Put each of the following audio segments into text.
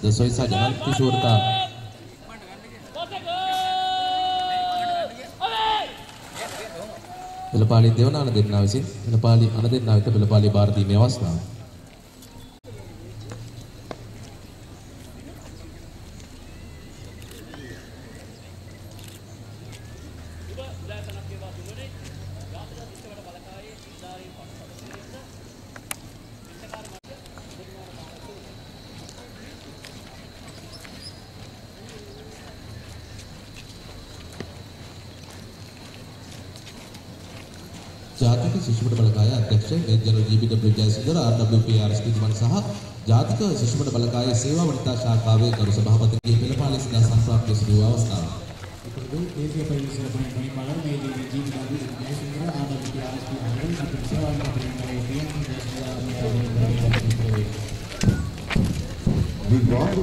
දසොයිසා ජනල් කිෂෝර්තා පෙළපාලි දෙවන අන දෙන්නා විසින් පෙළපාලි අන දෙන්නා වෙත පෙළපාලි බාර දීමේ අවස්ථාව. ජාතික ශිෂ්‍යපට බලකායේ අධ්‍යක්ෂ වෛද්‍යවරු ජී.බී.ඩබ්ලිව් ජයසුන්දර ආර්.ඩබ්ලිව්.පී.ආර් ස්පීච්මන් සහ ජාතික ශිෂ්‍යපට බලකායේ සේවා වනිතා ශාඛාවේ ගරු සභාපතිගේ පෙළපාලි සදා සංස්ථාපක සිදු අවස්ථාව. දේශීය පරිසර පරිපාලන වේදිකේ ජී.බී.ඩබ්ලිව් ජයසුන්දර ආර්.ඩබ්ලිව්.පී.ආර් ස්පීච්මන් අතර සේවා We brought to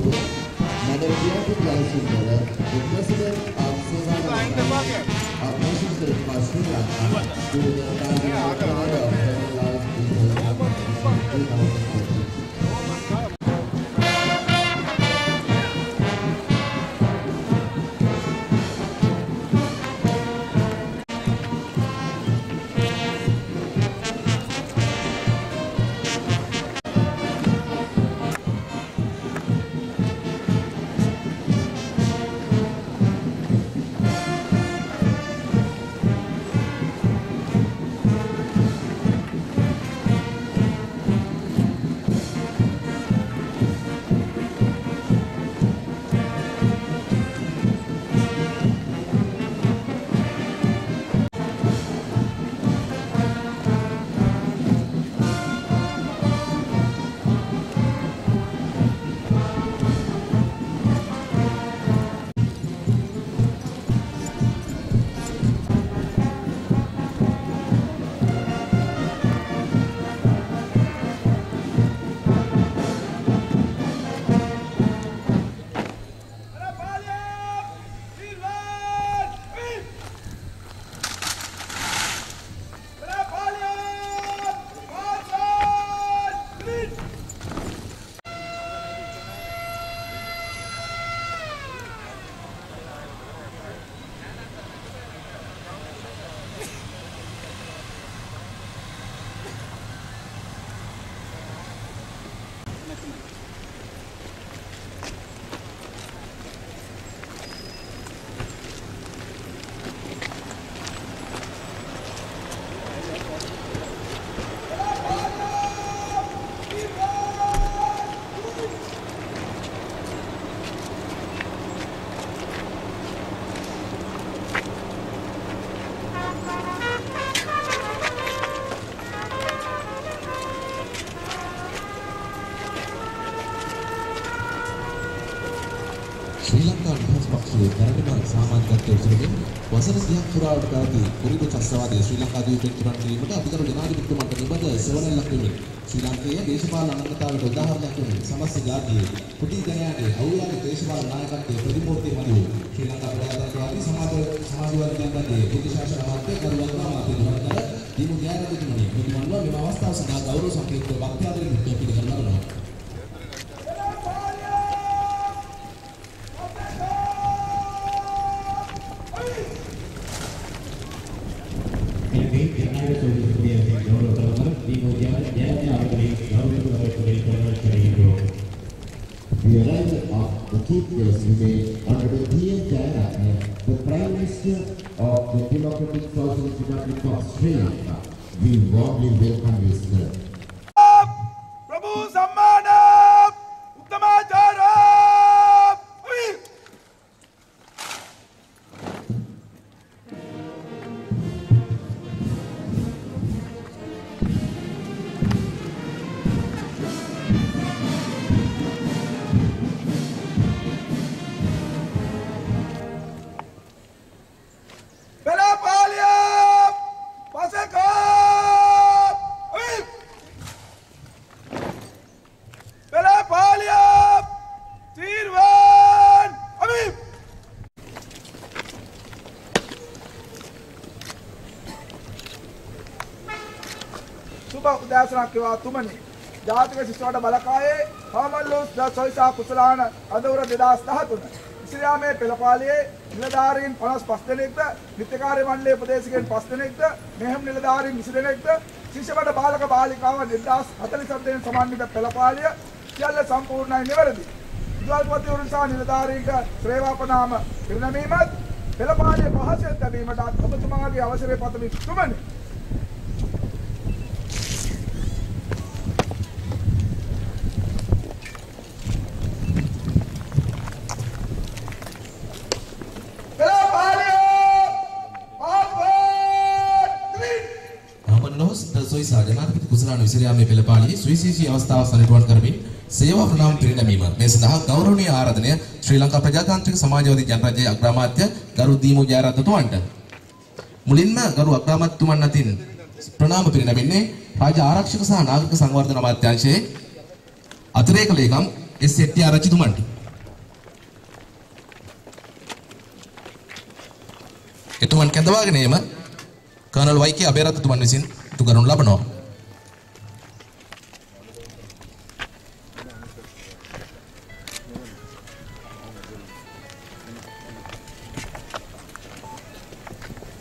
Madam Jayasundar, the President of Seva of Nations of Sri Lanka, to the Prime ශ්‍රී ලංකා නිදහස් පක්ෂයේ පැරණිම සමාජගත උසුලෙන් වසර 30ක් පුරාවට පැවති පුරුදු ත්‍රස්තවාදී ශ්‍රී ලංකා ද්වීපයෙන් තුරන් කිරීමට අධිකරු ජනාධිපතිතුමාට නිබඳ සෙවණැල්ලක් ලැබෙමින් ශ්‍රී ලාංකේය දේශපාලන අනන්‍යතාවට උදාහරණයක් වන සමස්ත ජාතියේ කුටි ජනයාගේ අවුලාගේ දේශපාලන නායකත්වයේ ප්‍රතිමූර්තිය මැදිහු ශ්‍රී ලංකා ප්‍රජාතන්ත්‍රවාදී සමාජවාදීන්ගේ බුද්ධ ශාසන මාත්‍ය කරුණාකර අපේ දීමු න්‍යායාධිකරණයේ ප්‍රතිමන්ව මෙම අවස්ථාව සඳහා ගෞරව සම්ප්‍රයුක්ත වක්තියාදරින් යුක්තව පිළිගන්න ලබනවා. The arrival of the chief guest today, Honorable P.M. Jayaratne, the Prime Minister of the Democratic Socialist Republic of Sri Lanka. We warmly welcome you, sir. Prabhu Sammana Uttamachara සුබ උදෑසනක් වේවා තුමනි. ජාතික ශිෂ්‍යවට බලකායේ हामल्लूस द सोइसा කුසලාන අදවර 2013 ඉස්ලාමයේ පෙළපාලියේ නිලධාරීන් 55 දෙනෙක්ද නිත්‍යකාර්ය මණ්ඩලයේ උපදේශකයන් 5 දෙනෙක්ද මෙහෙම නිලධාරීන් 20 දෙනෙක්ද ශිෂ්‍යබඩ බාලක බාලිකාවන් 1047 දෙනෙක් සමන්විත පෙළපාලිය සියල්ල සම්පූර්ණයි නිවැරදි. විදුහල්පතිවරුන් සහ නිලධාරීන්ට ශ්‍රේවාපනාම පිරිනැමීමත් පෙළපාලිය පහසෙන් ලැබීමට ඔබතුමාගේ අවසරය පතමි තුමනි. සොයිසා ජනාධිපති කුසලාන විසිරියාමේ පෙළපාලියේ සුවිශේෂී අවස්ථාව සනිටුවන් කරමින් සේවා ප්‍රණාම පිරිනැමීම මේ සඳහා ගෞරවනීය ආරාධනය ශ්‍රී ලංකා ප්‍රජාතාන්ත්‍රික සමාජවාදී ජනරජයේ අග්‍රාමාත්‍ය ගරු දීමු ජයරත්නතුමන්ට මුලින්ම ගරු අග්‍රාමාත්‍යතුමන් අතින් ප්‍රණාම පිරිනැමෙන්නේ රාජ්‍ය ආරක්ෂක සහ නාගරික සංවර්ධන අමාත්‍යාංශයේ අතිරේක ලේකම් එස් හෙට්ටිආරච්චිතුමන්ට එතුමන් කැඳවාගෙන ඒම කර්නල් වයිකේ අබේරත්තුමන් විසින් කරනු ලබනවා.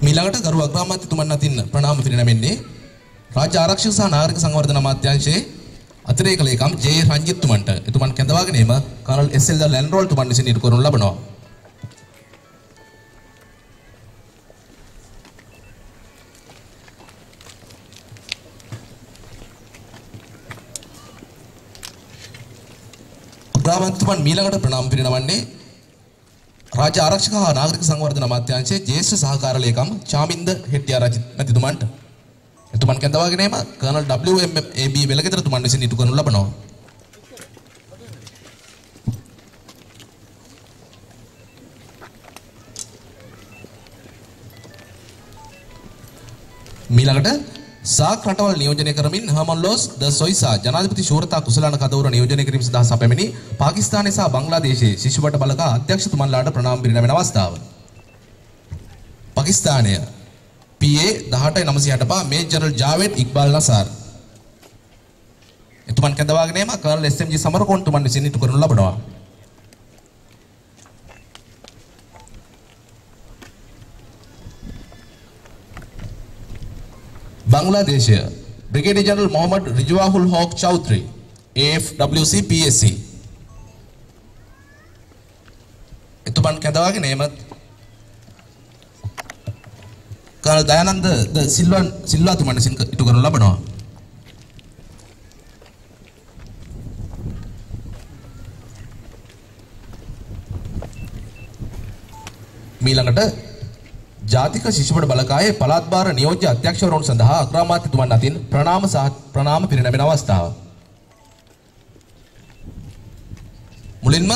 මීළඟට ගරු අග්‍රාමාත්‍යතුමන් අතින් ප්‍රණාම පිරිනැමෙන්නේ රාජ්‍ය ආරක්ෂක සහ නාගරික සංවර්ධන අමාත්‍යාංශයේ අතිරේක ලේකම් ජේ රංජිත්තුමන්ට එතුමන් කැඳවාගෙන ඒම කර්නල් එස්.එල්. ලැන්රෝල් තුමන් විසින් ඉටු කරනු ලබනවා. අග්‍රාමාත්‍යතුමන් මීළඟට ප්‍රණාම පිරිනමන්නේ රාජ්‍ය ආරක්ෂක හා නාගරික සංවර්ධන අමාත්‍යාංශයේ ජ්‍යෙෂ්ඨ සහකාර ලේකම් චාමින්ද හෙට්ටිආරච්චි මැතිතුමන්ට එතුමන් කැඳවාගෙන ඒම කර්නල් WMAB වෙලගෙදරතුමන් විසින් ඉටු කරනු ලබනවා. මීළඟට සාක් රටවල් නියෝජනය කරමින් හර්මන් ලෝස් ද සොයිසා ජනාධිපති ශූරතා කුසලාන කදවර නියෝජනය කිරීම සඳහා සැපැමිණි පාකිස්තානයේ සහ බංග්ලාදේශයේ ශිෂ්‍යබඩ බලකා අධ්‍යක්ෂතුමන්ලාට ප්‍රණාම පිරිනැමෙන අවස්ථාව. පාකිස්තානය PA 18965 මේ ජනරල් ජාවෙද් ඉක්බාල් නසාර් එතුමන් කැඳවාගෙන ඒම කර්නල් SMG සමරකෝන් තුමන් විසින් ඉටු කරනු ලබනවා. बांग्लादेश ब्रिगेडियर जनरल मोहम्मद रिजवाहुल हक चौधरी AFWC PSC එතුමන් කැඳවාගෙන ඒමත් කර්නල් දයානන්ද ද සිල්වා තුමන් විසින් ඉටු කරනු ලබනවා. මීළඟට ජාතික ශිෂ්‍යබඩ බලකායේ පළාත් භාර නියෝජ්‍ය අධ්‍යක්ෂවරුන් සඳහා අග්‍රාමාත්‍යතුමන් අතින් ප්‍රණාම පිරිනැමෙන අවස්ථාව. මුලින්ම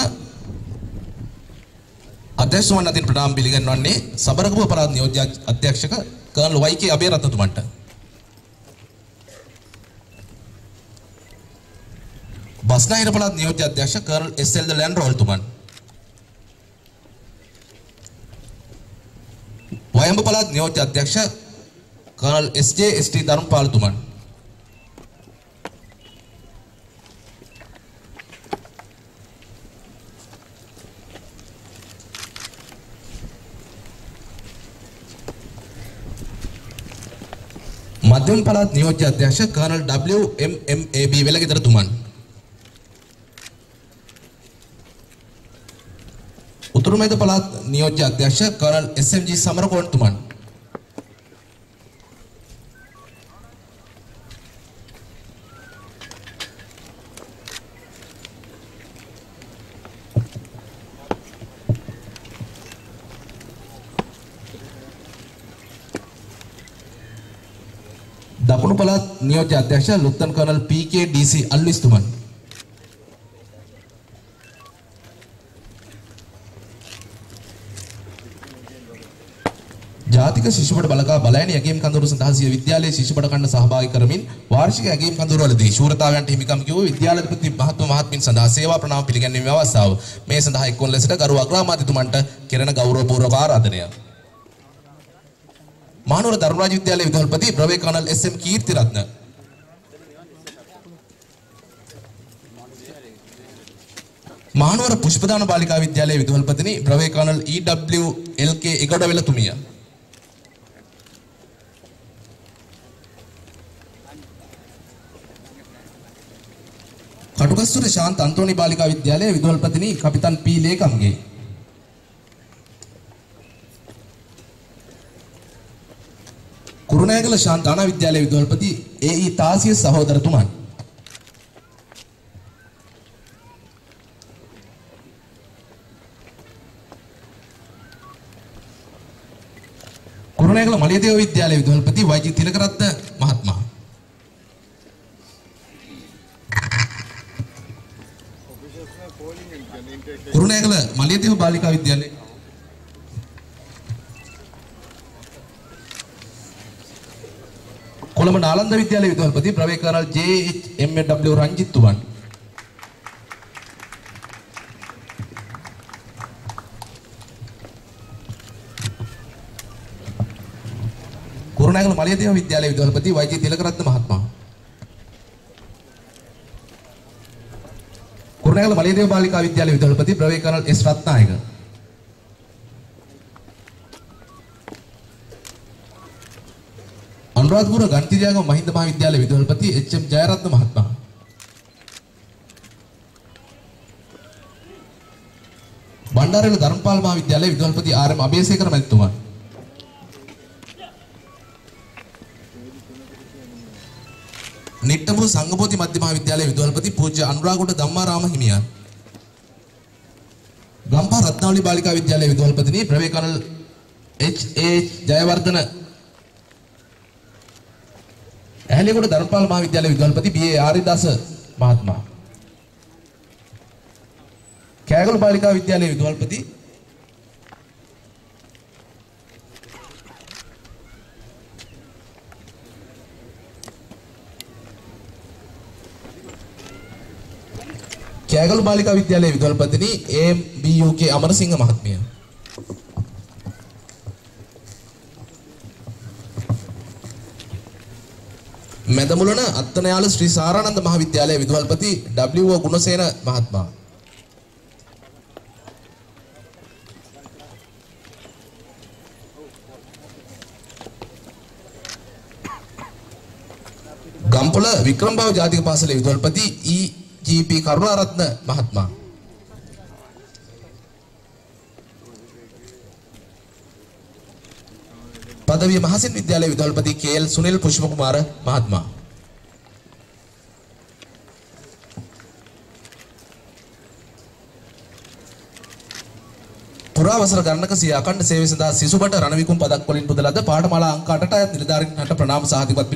අධ්‍යක්ෂතුමන් අතින් ප්‍රණාම පිළිගන්වන්නේ සබරගමුව පළාත් නියෝජ්‍ය අධ්‍යක්ෂක කර්නල් වයිකේ අබේරත්නතුමන්ට. බස්නාහිර පළාත් නියෝජ්‍ය අධ්‍යක්ෂ කර්නල් එස්.එල්. ලැන්රෝල් තුමන්. වයඹ පළාත් නියෝජ්‍ය අධ්‍යක්ෂ කර්නල් SJ.ST. ධර්මපාල තුමන්. මධ්‍යම පළාත් නියෝජ්‍ය අධ්‍යක්ෂ කර්නල් WMMAB වෙලගෙදර තුමන්. උතුරුමැද පළාත් නියෝජ්‍ය අධ්‍යක්ෂ කර්නල් SMG සමරකෝන් තුමන්. දකුණු පළාත් නියෝජ්‍ය අධ්‍යක්ෂ ලුත්තන් කර්නල් PKDC අල්විස් තුමන්. ජාතික ශිෂ්‍යබඩ බලකා බලයනි ඇගීම් කඳවුරු සඳහා සිය විද්‍යාලයේ ශිෂ්‍යබඩ කණ්ඩ සහභාගී කරමින් වාර්ෂික ඇගීම් කඳවුරුවලදී ශූරතාවයන්ට හිමිකම් කියවූ විද්‍යාලාධිපති මහත්මින් සඳහා සේවා ප්‍රණාම පිළිගැන්වීමේ අවස්ථාව. මේ සඳහා එක්වන ලෙසට ගරු අග්‍රාමාත්‍යතුමන්ට කෙරෙන ගෞරවපූර්වක ආරාධනය. මහනුවර ධර්මරාජ විද්‍යාලයේ විදුහල්පති ප්‍රවේ කර්නල් SM කීර්තිරත්න මහනුවර පුෂ්පදාන බාලිකා විද්‍යාලයේ විදුහල්පතිනි බ්‍රවේ කර්නල් EWLK එගොඩවෙල තුමිය. කටුකස්තුර ශාන්ත අන්තෝනි බාලිකා විද්‍යාලයේ විදුහල්පතිනි කපිතන් පී ලේකම්ගේ. කුරුණෑගල ශාන්තානා විද්‍යාලයේ විදුහල්පති ඒ.ඊ. තාසිය සහෝදරතුමන්. කුරුණෑගල මලියදේව විද්‍යාලයේ විදුහල්පති වෛජී තිලකරත්න මහත්මයා. කුරුණෑගල මලියදේව බාලිකා විද්‍යාලයේ කොළඹ නාලන්ද විද්‍යාලයේ විදුහල්පති ප්‍රවේ කර්නල් JHMW රංජිත්තුවන්. කුරුණෑගල මලියදේව විද්‍යාලයේ විදුහල්පති වෛජී තිලකරත්න මහත්මයා. කුරුණෑගල මලියදේව බාලිකා විද්‍යාලයේ විදුහල්පති ප්‍රවේ කර්නල් S රත්නායක. අනුරාධපුර ගන්තිජාගම මහින්ද මහාවිද්‍යාලයේ විදුහල්පති HM ජයරත්න මහත්මයා. බණ්ඩාරවැල ධර්මපාල මහාවිද්‍යාලයේ විදුහල්පති RM අබේසේකර මැතිතුමා. නිට්ටඹු සංඝබෝධි මධ්‍ය මහාවිද්‍යාලයේ විදුහල්පති පූජ්‍ය අනුරාගොඩ ධම්මාරාම හිමියන්. ගම්පහ රත්නාවලි බාලිකා විද්‍යාලයේ විදුහල්පතිනි ප්‍රවේ කර්නල් HA ජයවර්ධන. ඇහැලියගොඩ ධර්මපාල මහාවිද්‍යාලයේ විදුහල්පති BA ආරිදාස මහත්මයා. කෑගල බාලිකා විද්‍යාලයේ විදුහල්පති කෑගල බාලිකා විද්‍යාලයේ විදුහල්පතිනි AMBUK අමරසිංහ මහත්මිය. මෙදමුලන අත්තනයාල ශ්‍රී සාරානන්ද මහාවිද්‍යාලයේ විදුහල්පති W.O. ගුණසේන මහත්මයා. ගම්පොළ වික්‍රමභාව ජාතික පාසලේ විදුහල්පති E.G.P. කරුණාරත්න මහත්මයා. පදවිය මහසින් විද්‍යාලයේ විදුහල්පති KL සුනිල් පුෂ්ප කුමාර මහත්මයා. පුරාවසර ගණනක සිය අඛණ්ඩ සේවය සඳහා සිසුබට රණවිකුම් පදක් වලින් පුදලද පාඨමාලා අංක 8ට අයත් නිලධාරීන්ට ප්‍රණාම සහතිකපත්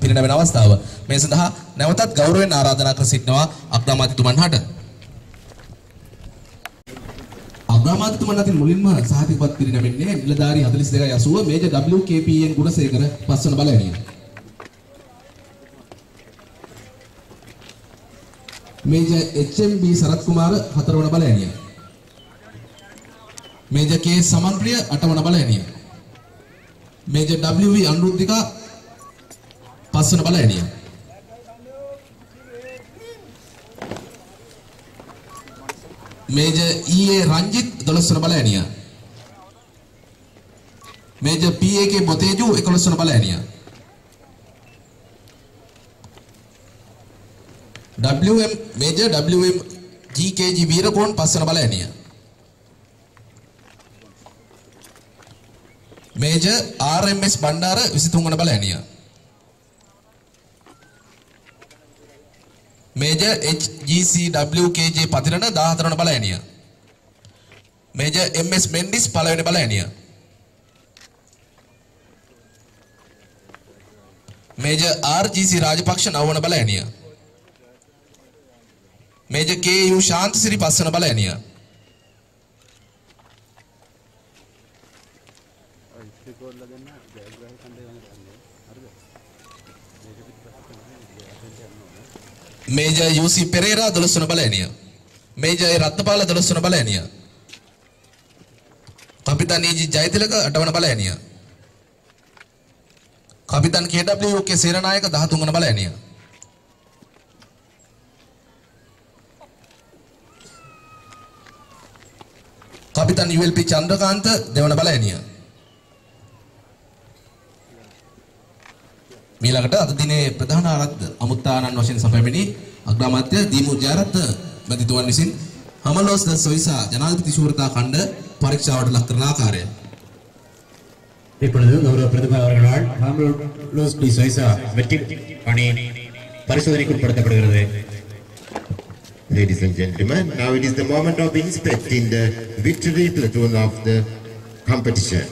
පිරිනැමෙන අවස්ථාව. මේ සඳහා නැවතත් ගෞරවයෙන් ආරාධනා කර සිටිනවා අග්‍රාමාත්‍යතුමන් හට. අග්‍රාමාත්‍යතුමන් අතින් මුලින්ම සහතිකපත් පිරිනැමෙන්නේ නිලධාරී 4280 මේජර් WKPN ගුණසේකර පස්වන බලඇණිය. මේජර් HMB සරත් කුමාර හතරවන බලඇණිය. මේජර් K සමන්ප්‍රිය 8 වන බලඇණිය. මේජර් WV අනුරුද්ධිකා 5 වන බලඇණිය. මේජර් EA රංජිත් 12 වන බලඇණිය. මේජර් PAK බොතේජු 11 වන බලඇණිය. මේජර් WM GKG වීරකෝන් 5 වන බලඇණිය. මේජර් RMS බණ්ඩාර 23 වන බලඇණිය. මේජර් HGCWKJ පතිරණ 14 වන බලඇණිය. මේජර් MS මෙන්ඩිස් පළවෙනි බලඇණිය. මේජර් RGC රාජපක්ෂ 9 වන බලඇණිය. මේජර් KU ශාන්තසිරි 5 වන බලඇණිය. මේජර් UC පෙරේරා 12 වන බලඇණිය. මේජර් රත්නපාල 12 වන බලඇණිය. කපිතාන් EG ජයතිලක 8 වන බලඇණිය. කපිතාන් KWK සේනානායක 13 වන බලඇණිය. කපිතන් ULP චන්ද්‍රකාන්ත දෙවන බලයනිය. මීළඟට අද දිනේ ප්‍රධාන ආරාධ්‍ය අමුත්තානන් වශයෙන් සැපැමිණි අග්‍රාමාත්‍ය දීමු ජයරත්න මැතිතුමන් විසින් හමලෝස් ද සොයිසා ජනාධිපති ශූරතා ඛණ්ඩ පරීක්ෂාවට ලක් කරන ආකාරය. இப்பொழுது கௌரவ பிரதமர் அவர்களால் ஹாம்லோஸ் டி சைசா வெற்றி பணி பரிசோதனைக்கு உட்படுத்தப்படுகிறது. Ladies and gentlemen, now it is the moment of inspecting the victory platoon of the competition.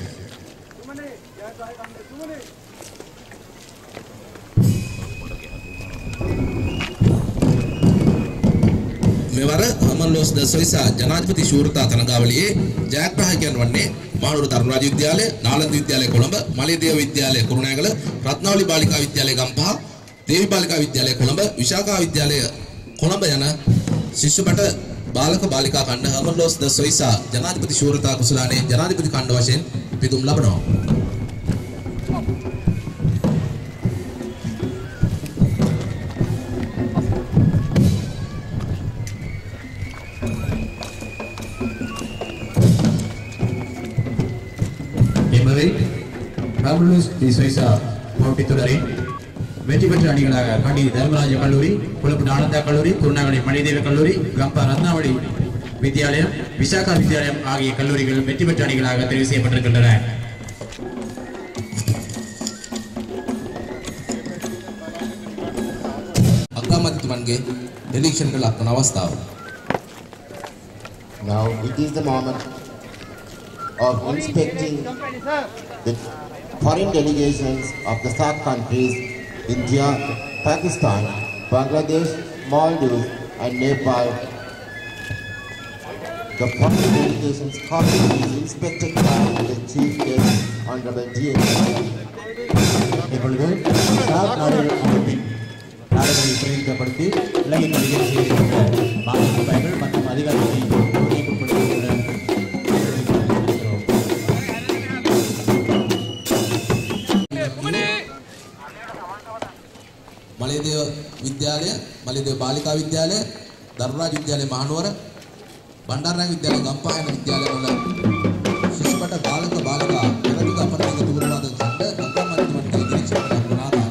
මෙවර හමල්ලෝස් ද සොයිසා ජනාධිපති ශූරතා තරඟාවලියේ ජයග්‍රාහකයන් වන්නේ මහනුවර තරුණ රාජ විද්‍යාලය, නාලන්ද විද්‍යාලය කොළඹ, මලියදේව විද්‍යාලය කුරුණෑගල, රත්නාවලි බාලිකා විද්‍යාලය ගම්පහ, දේවි බාලිකා විද්‍යාලය කොළඹ, විශාඛා විද්‍යාලය කොළඹ යන ශිෂ්‍යපට බාලක බාලිකා ඛණ්ඩ හමල්ලෝස් ද සොයිසා ජනාධිපති ශූරතා කුසලානේ ජනාධිපති ඛණ්ඩ වශයෙන් පිදුම් ලබනවා. ஹாம்லோஸ் டி சைசா போட்டித் தொடரின் வெற்றி பெற்ற அணிகளாக கண்டி தர்மராஜ கல்லூரி, கொழும்பு நாலந்தா கல்லூரி, குருநாகலை மணிதேவி கல்லூரி, கம்பா ரத்னாவளி வித்யாலயம், விசாகா வித்யாலயம் ஆகிய கல்லூரிகள் வெற்றி பெற்ற அணிகளாக தெரிவு செய்யப்பட்டிருக்கின்றன. අග්‍රාමාත්‍යතුමන්ගේ නිරීක්ෂණ කළ ලක්වන අවස්ථාව. Now it is the moment of inspecting the foreign delegations of the SAARC countries, India, Pakistan, Bangladesh, Maldives and Nepal. The foreign delegations copy is inspected by the Chief Guest, Honorable D.H. இப்பொழுது SAARC நாடுகளின் நாடுகளை பிரதிநிதித்துவப்படுத்தி உலகின் அதிகாரி செய்திருக்கின்ற மாநில மற்றும் அதிகாரிகளை මලියදේව විද්‍යාලය, මලියදේව බාලිකා විද්‍යාලය, දරුණරාජ විද්‍යාලය මහනුවර, බණ්ඩාරනායක විද්‍යාලය ගම්පහ යන විද්‍යාලවල ශිෂ්‍යපට බාලක බාලිකා පෙරදිග අපරදිග තුරුවාද ඡන්ද අග්‍රාමාත්‍යතුමන්ගේ නිරීක්ෂණ කරන ආකාරය.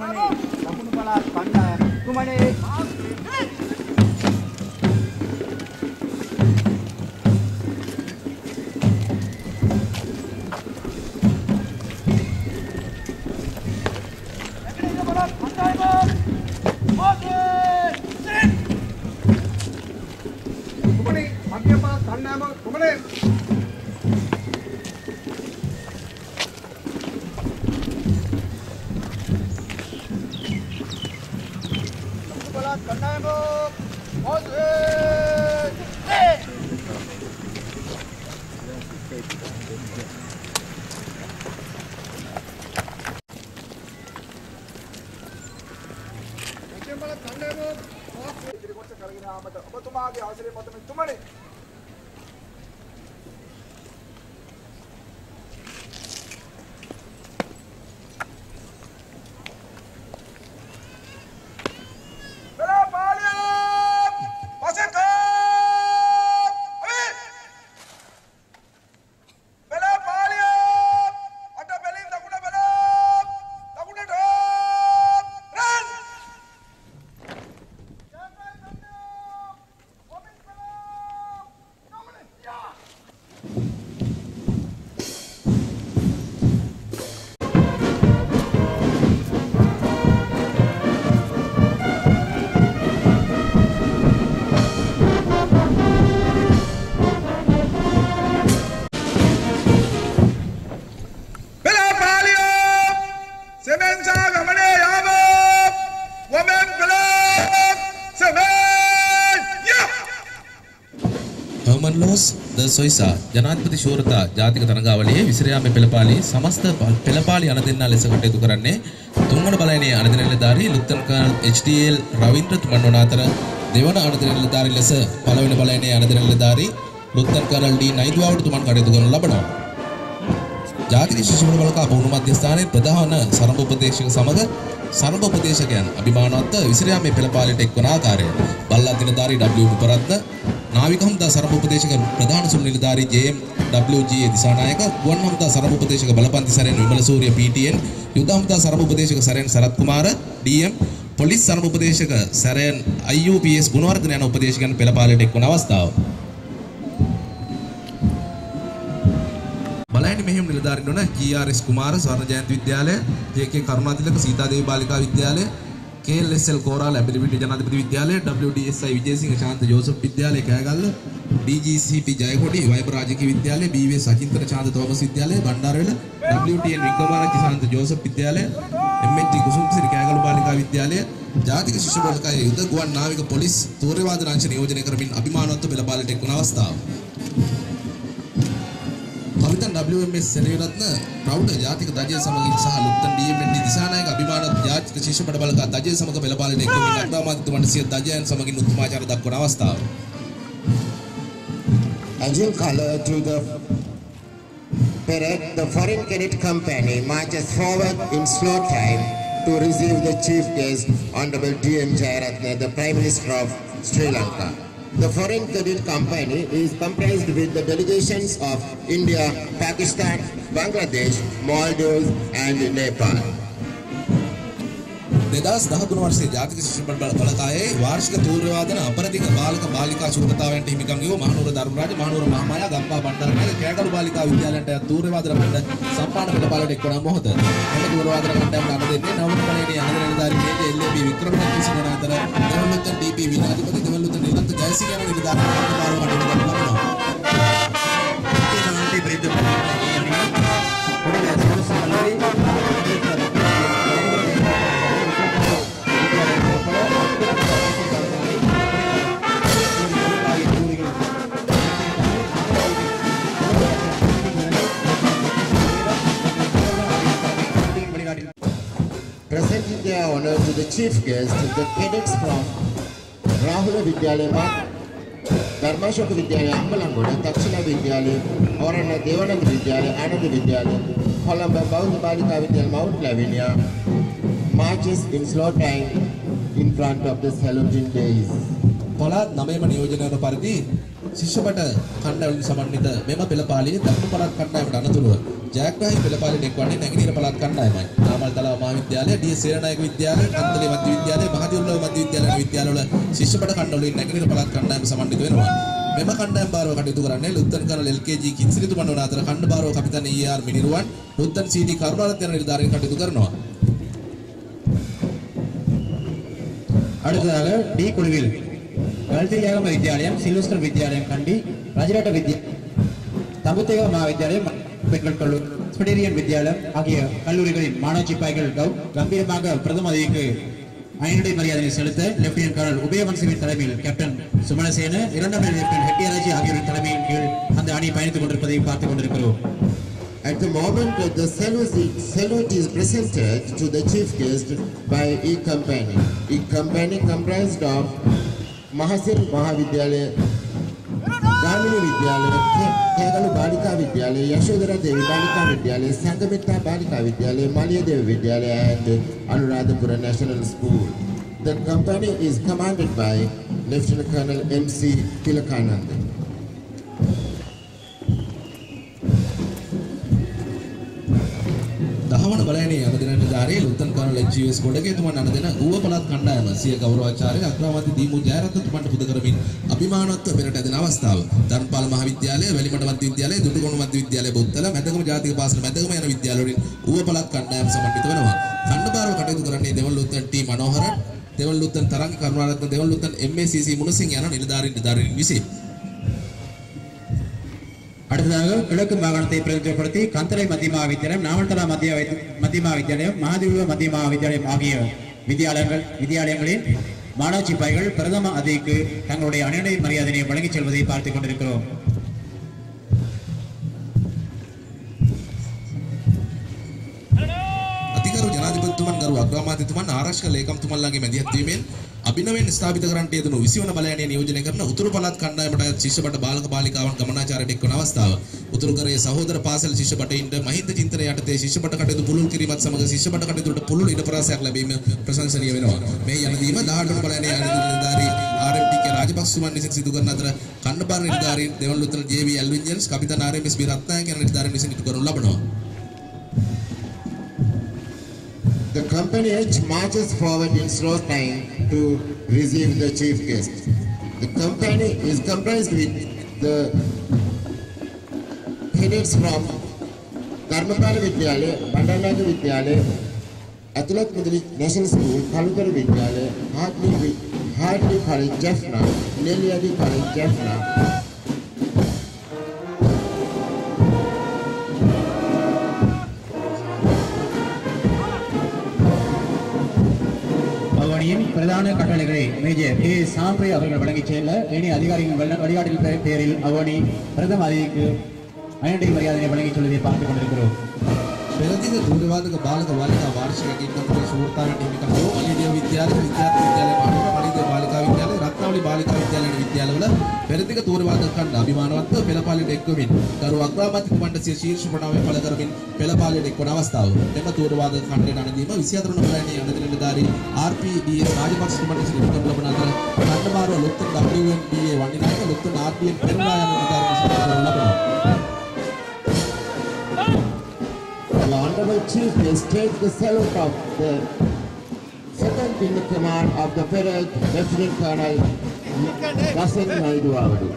තුමනේ ලකුණු පළාත් කණ්ඩායම තුමනේ ඔබතුමාගේ අවසරය මතම තුමනේ සොයිසා ජනාධිපති ශූරතා ජාතික තරගාවලියේ විසිර යාමේ පෙළපාලි සමස්ත පෙළපාලි අනදින්නා ලෙස කටයුතු කරන්නේ තුන්වන බලයනේ අනදින නිලධාරී ලුත්තන් කර්නල් HDL රවින්ද්‍ර තුමන් වන අතර දෙවන අනදින නිලධාරී ලෙස පළවෙනි බලයනේ අනදින නිලධාරී ලුත්තන් කර්නල් D නයිදුවාවට තුමන් කටයුතු කරනු ලබනවා. ජාතික ශිෂ්‍ය බලකා පුහුණු මධ්‍යස්ථානයේ ප්‍රධාන සරඹ උපදේශක සමග සරඹ උපදේශකයන් අභිමානවත් විසිර යාමේ පෙළපාලියට එක්වන ආකාරය බල්ලා නිලධාරී W උපරත්න නාවික හමුදා සරඹ උපදේශක ප්‍රධාන සුළු නිලධාරී JMWG දිසානායක ගුවන් හමුදා සරඹ උපදේශක බලපන්ති සරෙන් විමල සූරිය PTN යුද හමුදා සරඹ උපදේශක සරෙන් සරත් කුමාර DM පොලිස් සරඹ උපදේශක සරෙන් IUPS ගුණවර්ධන යන උපදේශකයන් පෙළපාලියට එක්වන අවස්ථාව. බලයනි මෙහෙම නිලධාරීන් වන GRS කුමාර ස්වර්ණ ජයන්ති විද්‍යාලය JK කරුණාතිලක සීතාදේවි බාලිකා විද්‍යාලය KLSL කෝරා ලැබිලිවිටි ජනාධිපති විද්‍යාලය WDSI විජේසිංහ ශාන්ත ජෝසප් විද්‍යාලය කෑගල්ල DGCP ජයකොඩි වෛබ රාජකීය විද්‍යාලය BVS සචින්තන චාන්ද තෝමස් විද්‍යාලය බණ්ඩාරවැල WTN වික්‍රමාරච්චි ශාන්ත ජෝසප් විද්‍යාලය MNT කුසුම්සිරි කෑගල්ල බාලිකා විද්‍යාලය ජාතික ශිෂ්‍ය බලකායේ යුද ගුවන් නාවික පොලිස් තූර්යවාදන අංශ නියෝජනය කරමින් අභිමානවත් පෙළපාලියට එක්වන අවස්ථාව. කවිතන් WMS සෙනෙවිරත්න ප්‍රෞಢ ජාතික දජය සමගින් සහ ලුත්තන් DMND දිසානායක අභිමානවත් ජාතික ශිෂ්‍ය බඩ බලකා දජය සමග පෙළපාලියට එක්වමින් අග්‍රාමාත්‍යතුමන්ට සිය දජයන් සමගින් උතුමාචාර දක්වන අවස්ථාව. Adding color to the parade, the foreign cadet company marches forward in slow time to receive the chief guest, Honorable D.M. Jayaratne, the Prime Minister of Sri Lanka. The foreign cadet company is comprised with the delegations of India, Pakistan, Bangladesh, Maldives and Nepal. 2013 වර්ෂයේ ජාතික ශිෂ්‍ය බලකායේ වාර්ෂික තූර්යවාදන අපරදිග බාලක බාලිකා ශුභතාවයන්ට හිමිකම් වූ මහනුවර ධර්මරාජ මහනුවර මහාමායා ගම්පා බණ්ඩාරනායක කෑගල්ල බාලිකා විද්‍යාලයට තූර්යවාදන මණ්ඩල සම්පාදන පෙළපාලියට එක්වන මොහොත මෙම තූර්යවාදන කණ්ඩායමට අණ දෙන්නේ නවම බලයේ අනදර නිලධාරී මේජර් LAB වික්‍රමරත්න සිංහන අතර දෙවලුත් DP විනාධිපති දෙවලුත් නිරන්ත ජයසිංහ යන නිලධාරීන් අනුභවව කටයුතු කරන ලබනවා. ඒ නාන්ති bridge Presenting their honor to the chief guest, the cadets from Rahula Vidyalaya, Dharmashoka Vidyalaya, Ambalangoda, Takshila Vidyalaya, Orana Devananda Vidyalaya, Ananda Vidyalaya, Colombo Bauddha Balika Vidyalaya, Mount Lavinia, marches in slow time in front of the saluting days. පළාත් 9ම නියෝජනය වන පරිදි ශිෂ්‍ය බට කණ්ඩායම් සමන්විත මෙම පෙළපාලියේ දකුණු පළාත් කණ්ඩායමට අනතුරුව ජයග්‍රාහී පෙළපාලියට එක්වන්නේ නැගෙනහිර පළාත් කණ්ඩායමයි. නාමල්තලාව මහාවිද්‍යාලය, ඩී.එස්. සේනානායක විද්‍යාලය, කන්තලේ මධ්‍ය විද්‍යාලය, මහදිවුල්ලව මධ්‍ය විද්‍යාලය යන විද්‍යාලවල ශිෂ්‍යපට කණ්ඩායම්වලින් නැගෙනහිර පළාත් කණ්ඩායම සමන්විත වෙනවා. මෙම කණ්ඩායම් භාරව කටයුතු කරන්නේ ලුත්තන් කර්නල් එල්.කේ.ජී. කින්සිරිතුමන් වන අතර කණ්ඩ භාරව කපිතාන් ඊ.ආර්. මිනිරුවන්, ලුත්තන් සී.ඩී. කරුණාරත්න යන නිලධාරීන් කටයුතු කරනවා. அடுத்ததாக டி குழுவில் கல்திரியாகம வித்யாலயம், சில்வஸ்டர் வித்யாலயம் கண்டி, ராஜராட்ட வித்யா, தம்புத்தேகா மகாவித்யாலயம், பெண்கள் கல்லூரி, ஸ்பெடேரியன் வித்யாலயம் ஆகிய கல்லூரிகளின் மாணவ சிப்பாய்கள் கம்பீரமாக பிரதம அதிதிக்கு அயனடை மரியாதை செலுத்த லெப்டினன்ட் கர்னல் உபயவன்சிவின் தலைமையில் கேப்டன் சுமணசேன, இரண்டாம் லெப்டினன்ட் ஹெட்டியாராஜி ஆகியோரின் தலைமையின் கீழ் அந்த அணி பயணித்துக் கொண்டிருப்பதை பார்த்துக் கொண்டிருக்கிறோம். At the moment, the salute is presented to the chief guest by E-Company. E-Company comprised of Mahasir Mahavidyalaya, Gamini Vidyalaya, Kegalu Balika Vidyalaya, Yashodhara Devi Balika Vidyalaya, Sangamita Balika Vidyalaya, Maliya Devi Vidyalaya and Anuradhapura National School. The company is commanded by Lieutenant Colonel M.C. Tilakananda. දහවන බලයනේ අනුදින නිලධාරී ලුත්තන් colonel HGS. කොඩගේතුමන් අනුදින ඌව පළාත් කණ්ඩායම සිය ගෞරවාචාර්ය අග්‍රාමාත්‍ය දීමු ජයරත්නතුමන්ට පුද කරමින් අභිමානවත් පෙරට ඇදෙන අවස්ථාව. ධර්මපාල මහාවිද්‍යාලය, වැලිමඩ මධ්‍ය විද්‍යාලය, දුටුගොණු මධ්‍ය විද්‍යාලය, බොත්තල, මැදගම ජාතික පාසල මැදගම යන විද්‍යාලවලින් ඌව පළාත් කණ්ඩායම සමන්විත වෙනවා. කණ්ඩභාරව කටයුතු කරන්නේ දෙවන ලුත්තන් ටී මනෝහරන්, දෙවන ලුත්තන් තරංග කරුණාරත්න, දෙවන ලුත්තන් එම්.ඒ.සී.සී. මුණසිංහ යන නිලධාරීන් විසින්. அடுத்ததாக கிழக்கு மாகாணத்தை பிரதிநிதிப்படுத்தி கந்தரை மத்திய மகாவித்யாலயம், நாவல்தலா மத்திய மகாவித்யாலயம், மகாதிவுல மத்திய மகாவித்யாலயம் ஆகிய வித்யாலயங்களின் மாணவ சிப்பாய்கள் பிரதம அதிதிக்கு தங்களுடைய அணியடை மரியாதையை வழங்கிச் செல்வதை பார்த்துக் கொண்டிருக்கிறோம். අතිගරු ජනාධිපතිතුමන්, ගරු අග්‍රාමාත්‍යතුමන්, ආරක්ෂක ලේකම්තුමන්ලාගේ මැදිහත් වීමෙන් අභිනවයෙන් ස්ථාපිත කරන්නට යෙදුණු 20 වන බලයනය නියෝජනය කරන උතුරු පළාත් කණ්ඩායමට අයත් ශිෂ්‍යපට බාලක බාලිකාවන් ගමනාචාරයට එක්වන අවස්ථාව. උතුරු කරේ සහෝදර පාසල් ශිෂ්‍යපටයින්ට මහින්ද චින්තනය යටතේ ශිෂ්‍යපට කටයුතු පුළුල් කිරීමත් සමග ශිෂ්‍යපට කටයුතුට පුළුල් ඉඩපරාසයක් ලැබීම ප්‍රශංසනීය වෙනවා. මේ යනදීම 18 වන බලයනය නිලධාරී ආර්.එම්.ටී.කේ. රාජපක්ෂතුමන් විසින් සිදු කරන අතර කණ්ඩභාර නිලධාරීන් දෙවන ලුත්තන ජේ.වී. ඇල්වින්ජන්ස්, කපිතාන් ආර්.එම්.එස්.බී. රත්නායක යන නිලධාරීන් විසින් ඉටු කරනු ලබනවා. The company H marches forward in slow time to receive the chief guest. The company is comprised with the cadets from Dharmapala Vidyalaya, Bandanaga Vidyalaya, Athulat Mudali National School, Kalukara Vidyalaya, Hartley College, Jaffna, Nelliyadi College, Jaffna. பிரதான கட்டளைகளை major K. சாம்பை அவர்கள் வழங்கிச் செல்ல ஏனைய அதிகாரிகள் வழிகாட்டில் பேரில் அவனி பிரதம அதிதிக்கு அயனடை மரியாதையை வழங்கிச் செல்வதை பார்த்துக் கொண்டிருக்கிறோம். පෙරදිග දූරවාදක බාලක බාලිකා වාර්ෂික කික්කමේ ශූරතාවට හිමිකම් වූ මලියදේව විද්‍යාලය, විද්‍යාර්ථී විද්‍යාලය මහනුවර, මලියදේව බාලිකා විද්‍යාලය, රත්නාවලි බාලිකා විද්‍යාලය යන විද්‍යාලවල පෙරදිග දූරවාදක කණ්ඩ අභිමානවත්ව පෙළපාලියට එක්වමින් ගරු අග්‍රාමාත්‍යතුමන්ට සිය ශීර්ෂ ප්‍රණාමය පළ කරමින් පෙළපාලියට එක්වන අවස්ථාව. මෙම දූරවාදක කණ්ඩයට අනදීම 24 වන බලයනේ අනදින නිලධාරී ආර්.පී.ඩී.එස්. රාජපක්ෂතුමන්ට සිදු කරන ලබන අතර කණ්ඩමාරුව ලොත්තන් WNBA වන්නිනායක ලොත්තන් ආර්.පී.එම්. පෙරලා යන නිලධාරීන් සිදු කරන ලබනවා. The Honorable Chief will take the salute of the second in the command of the Federal Lieutenant Colonel Rasen Naidu Avadu.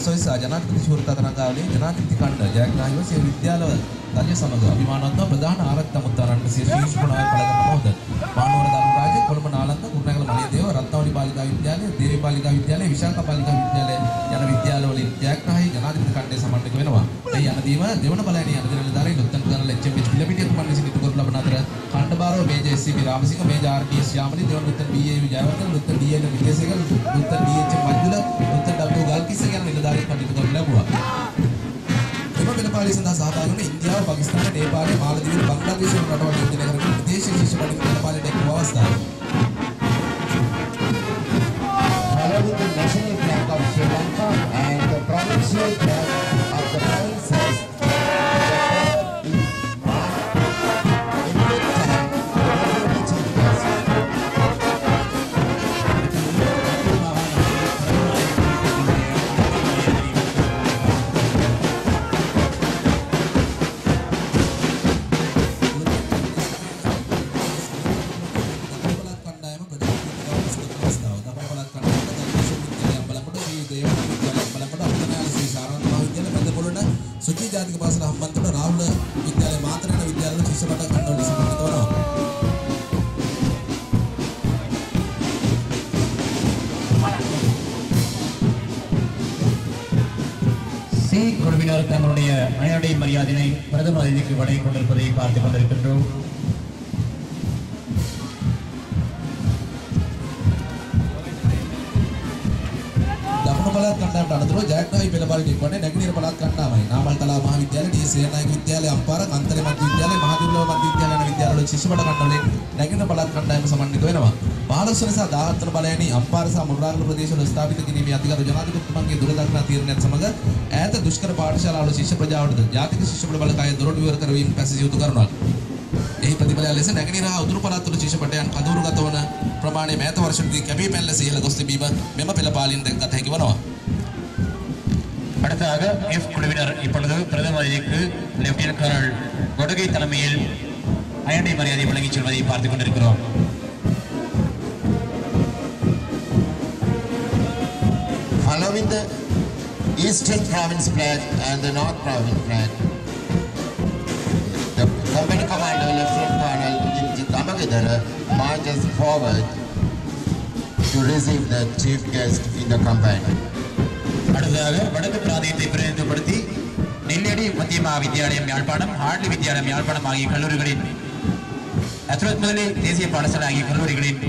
Soysa ජනාධිපති ශූරතා තරඟාවලියේ ජනාධිපති කණ්ඩ ජයග්‍රාහීව සිය විද්‍යාලවල දල්‍ය සමග අභිමානවත්ව ප්‍රධාන ආරක්ෂක මුත්තරන්ට සිය ශීර්ෂ පුණාවේ පළ කරන මොහොත මානවර දරුරාජ, කොළඹ නාලන්ද, කුරුණෑගල මලියදේව, රත්නාවලි බාලිකා විද්‍යාලය, දේවී බාලිකා විද්‍යාලය, විශාඛා බාලිකා විද්‍යාලය යන විද්‍යාලවලින් ජයග්‍රාහී ජනාධිපති කණ්ඩේ දීම දෙවන බලයණිය අධිකරණ නිලධාරීන් ලුත්තන් කරනල් එච්.එම්.එච්. පිළපිටිය තුමන් විසින් ඉටු කරනු ලබන අතර ඛණ්ඩභාරව මේජර් එස්.සී.බී. රාමසිංහ, මේජර් ආර්.ටී.එස්. යාමලි, දෙවන ලුත්තන් බී.ඒ.යු. ජයවර්ධන, ලුත්තන් ඩී.එල්. විජේසේකර, ලුත්තන් ඩී.එච්.එම්. මජ්ජුල, ලුත්තන් ඩබ්ලිව්. ගල්කිස්ස යන නිලධාරීන් කටයුතු කරනු ලැබුවා. එම පෙළපාලිය සඳහා සහභාගී වන ඉන්දියාව, පාකිස්තාන, නේපාලය, මාලදීව, බංග්ලාදේශ යන රටවල් යෝජනය කරන විදේශීය ශිෂ්‍ය පඩි පෙළපාලියට එක් වූ අවස්ථාව. Following the national flag of Sri Lanka and the provincial flag of the provinces, the flag is marked in red time over the chambers. සුචි ජාතික පාසල හම්බන්තොට රාහුල විද්‍යාලය මාතර යන විද්‍යාලවල ශිෂ්‍ය පට කණ්ඩායම සම්පූර්ණ කරනවා. சி குழுவினர் தங்களுடைய அணியடை மரியாதையை பிரதம அதிதிக்கு வழங்கிக் கொண்டிருப்பதை பார்த்துக் கொண்டிருக்கின்றோம். පළාත් කණ්ඩායමට අනතුරුව ජයග්‍රාහී පෙළපාලියට එක්වන්නේ නැගෙනහිර පළාත් කණ්ඩායමයි. නාමල්තලා මහ විද්‍යාලය, ඩී.එස්. සේනානායක විද්‍යාලය, අම්පාර, කන්තරේ මධ්‍ය විද්‍යාලය, මහදිවුලව මධ්‍ය විද්‍යාලය යන විද්‍යාලවල ශිෂ්‍ය පට කණ්ඩායමෙන් නැගෙනහිර පළාත් කණ්ඩායම සමන්විත වෙනවා. 15 වන සහ 17 වන බලයන්හි අම්පාර සහ මුරාගල ප්‍රදේශවල ස්ථාපිත කිරීමේ අධිකාර ජනාධිපතිතුමන්ගේ දුරදක්නා තීරණයත් සමග ඈත දුෂ්කර පාඨශාලාවල ශිෂ්‍ය ප්‍රජාවටද ජාතික ශිෂ්‍ය බල බලකාය දොරටු විවර කරවීම පැසසිය යුතු කරනවා. එහි ප්‍රතිඵලය ලෙස නැගෙනහිර හා උතුරු පළාත්වල ශිෂ්‍ය පටයන් කඳවුරුගත වන ප්‍රමාණය මෑත වර්ෂවලදී කැපී පැන ලෙස ඉහළ ගොස් තිබීම මෙම පෙළපාලියෙන් දැක්ගත හැකි වනවා. அடுத்ததாக எஃப் குழுவினர் இப்பொழுது பிரதம அதிதிக்கு லெப்டினன்ட் கர்னல் கொடகை தலைமையில் அயனை மரியாதை வழங்கிச் செல்வதை பார்த்துக் கொண்டிருக்கிறோம். Following the Eastern Province flag and the North Province flag, the company commander, Lieutenant Colonel Injit Amagadara, marches forward to receive the chief guest in the company. அடுத்ததாக வடக்கு பிராந்தியத்தை பிரதிநிதித்துவப்படுத்தி நெல்லியடி மத்திய வித்யாலயம் யாழ்ப்பாணம், ஹார்ட்லி வித்யாலயம் யாழ்ப்பாணம் ஆகிய கல்லூரிகளின் அத்துரத் முதலி தேசிய பாடசாலை ஆகிய கல்லூரிகளின்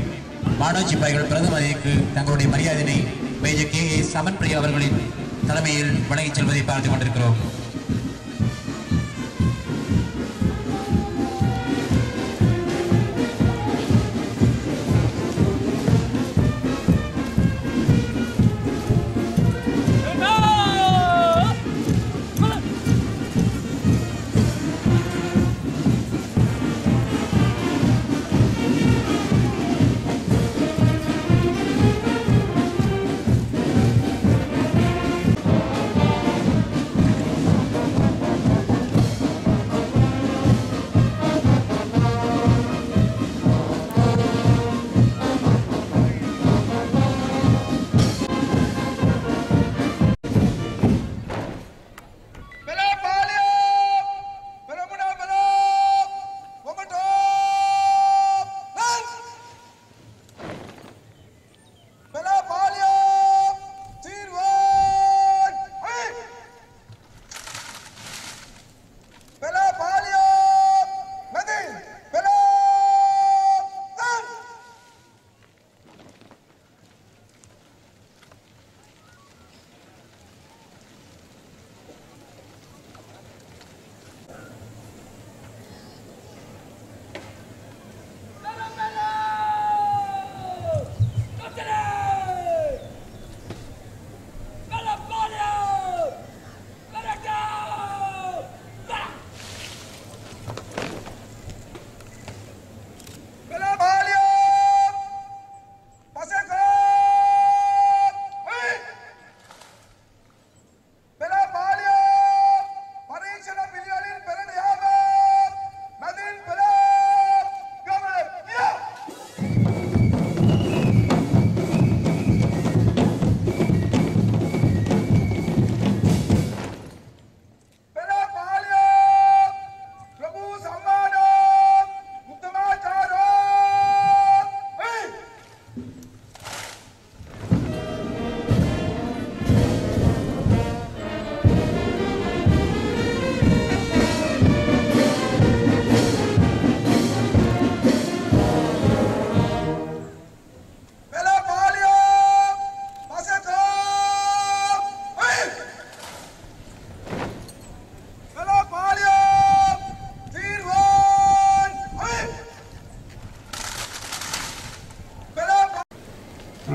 மாணவ சிப்பாய்கள் பிரதம அதிதிக்கு தங்களுடைய மரியாதையினை மேஜர் கே.ஏ. சமன் பிரியா அவர்களின் தலைமையில் வழங்கிச் செல்வதை பார்த்துக் கொண்டிருக்கிறோம்.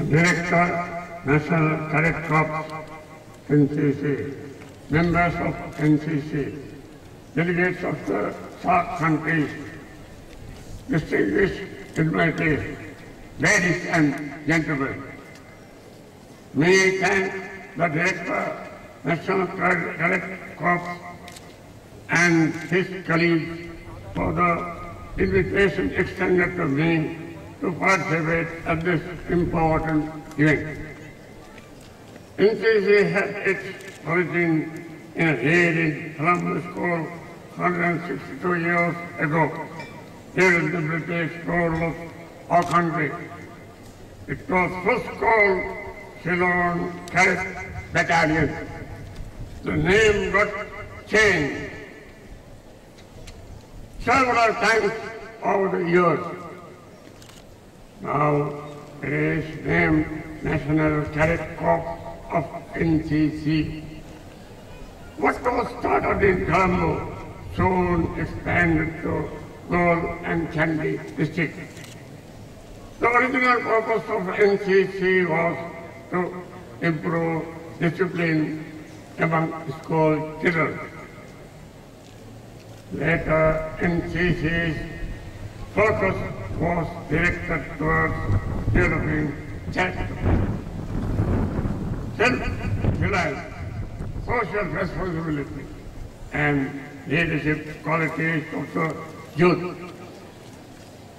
Director, National Cadet Corps, NCC, members of NCC, delegates of the SAARC countries, distinguished dignitaries, ladies and gentlemen. May I thank the Director, National Cadet Corps and his colleagues for the invitation extended to me to participate at this important event. NCC had its origin in a raid in Colombo School 162 years ago during the British rule of our country. It was first called Ceylon Cadet Battalion. The name got changed several times over the years. Now it is named National Cadet Corps of NCC. What was started in Colombo soon expanded to Galle and Chandy districts. The original purpose of NCC was to improve discipline among school children. Later, NCC's focus was directed towards developing self-reliance, social responsibility, and leadership qualities of the youth.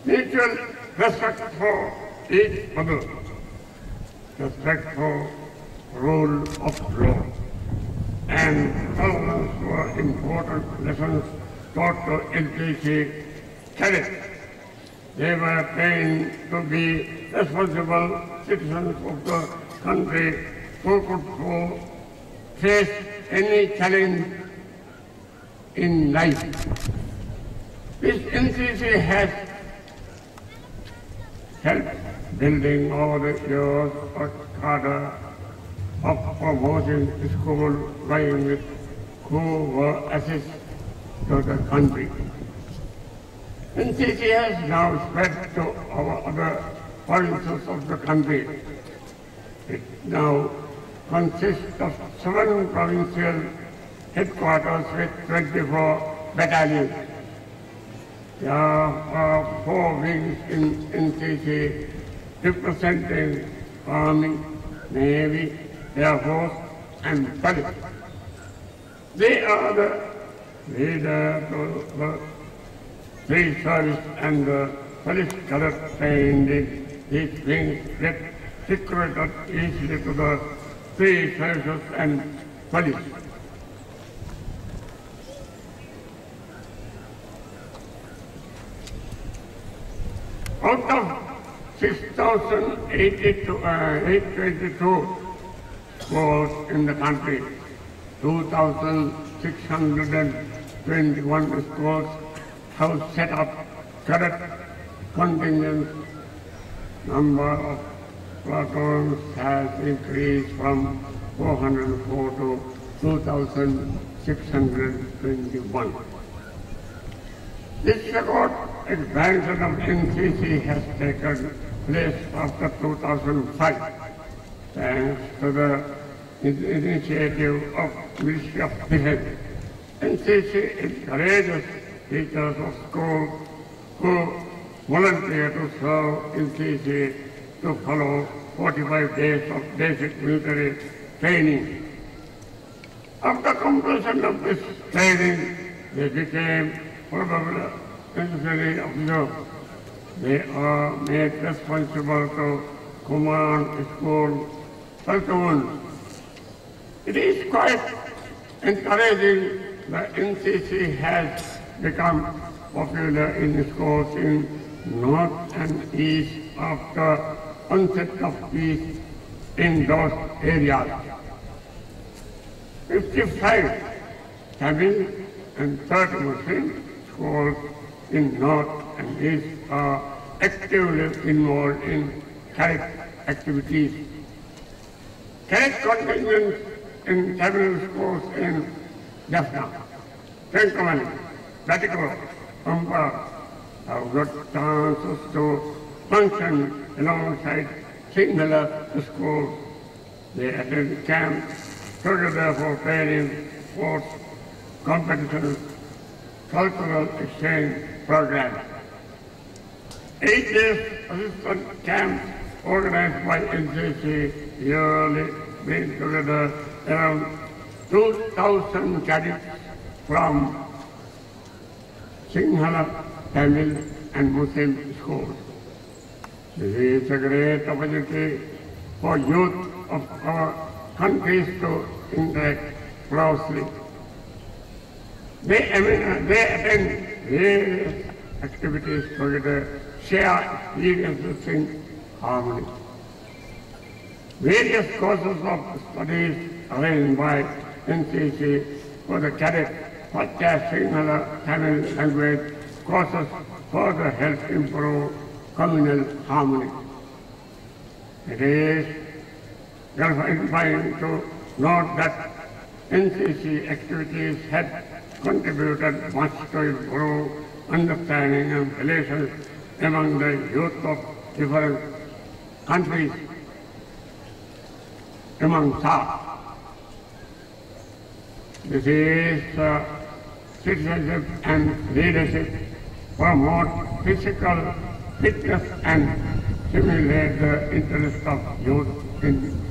Mutual respect for each other, respect for rule of law, and tolerance were important lessons taught to NCC cadets. They were trained to be responsible citizens of the country who could face any challenge in life. This NCC has helped building over the years a cadre of promoting school going with who were assist to the country. NCC has now spread to our other provinces of the country. It now consists of 7 provincial headquarters with 24 battalions. There are 4 wings in NCC representing Army, Navy, Air Force and Police. They are the leader to the Free Service and the Police Cadet trained in these wings get recruited easily to the Free Services and Police. Out of 6,822 schools in the country, 2,621 schools have set up cadet contingents. Number of platoons has increased from 404 to 2,621. This record expansion of NCC has taken place after 2005, thanks to the initiative of Ministry of Defense. NCC encourages teachers of school who volunteer to serve NCC to follow 45 days of basic military training. After completion of this training, they became probably military officers. They are made responsible to command school platoons. It is quite encouraging that NCC has become popular in schools in North and East after onset of peace in those areas. 55 Tamil and 30 Muslim schools in North and East are actively involved in cadet activities. Cadet contingents in Tamil schools in Jaffna, Trincomalee, Batticaloa, Pampara have got chances to function alongside Sinhala school. They attend camp together for training, sports, competitions, cultural exchange programs. 8 days assistant camps organized by NCC yearly bring together around 2,000 cadets from Sinhala, Tamil and Muslim schools. This is a great opportunity for youth of our countries to interact closely. They attend various activities together, share experiences in harmony. Various courses of studies arranged by NCC for the cadets, such as Sinhala Tamil language courses, further help improve communal harmony. It is gratifying to note that NCC activities had contributed much to improve understanding and relations among the youth of different countries among SAARC. This is citizenship and leadership, promote physical fitness and stimulate the interest of youth in